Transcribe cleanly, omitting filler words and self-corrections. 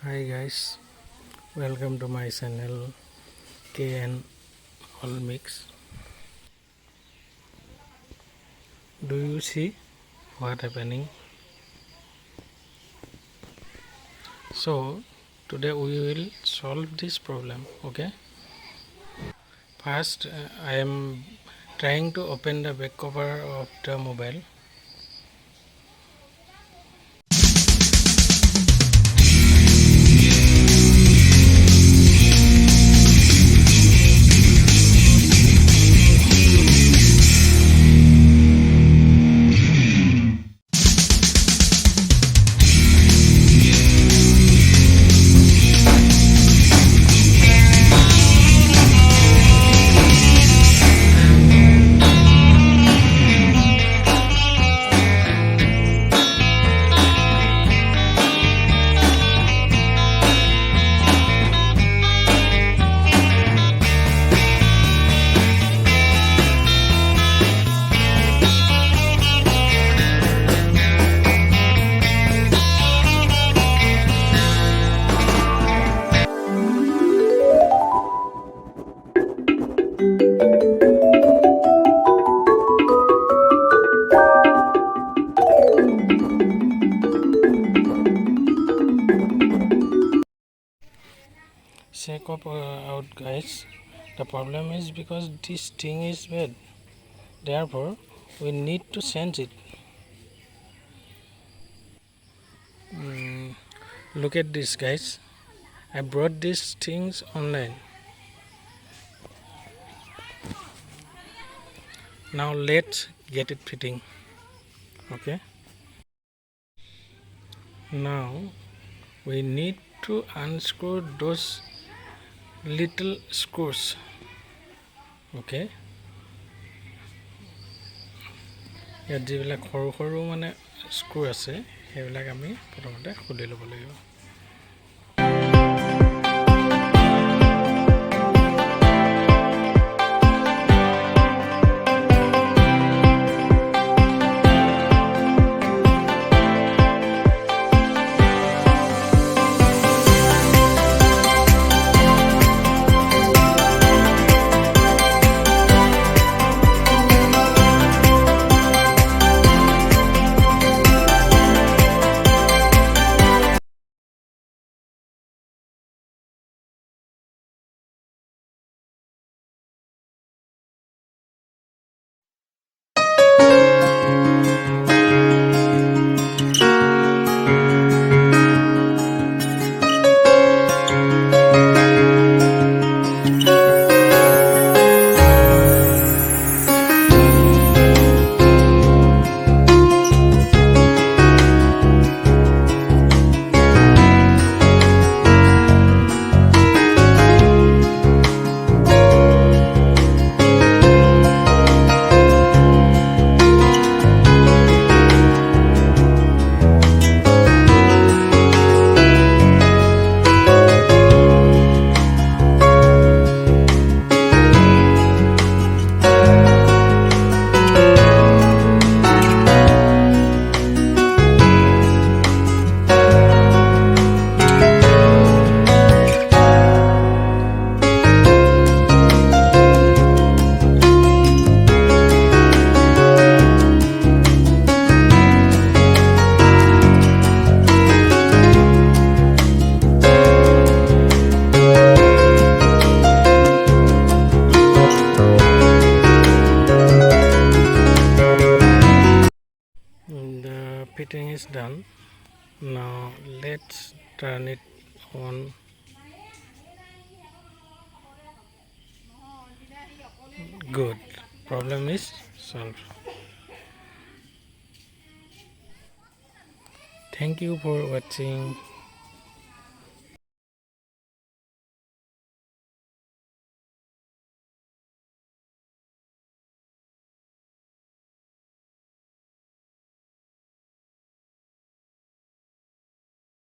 Hi guys, welcome to my channel KN All Mix. Do you see what happening? So today we will solve this problem. Okay. First, I am trying to open the back cover of the mobile. Check up out guys. The problem is because this thing is bad. Therefore, we need to change it. Look at this guys. I brought these things online. Now let's get it fitting. Okay. Now we need to unscrew those little screws. Okay. ইয়াত যিবিলাক সৰু সৰু মানে screw আছে সেইবিলাক আমি প্ৰথমতে খুলি ল'ব লাগিব। The fitting is done. Now let's turn it on. Good. Problem is solved. Thank you for watching.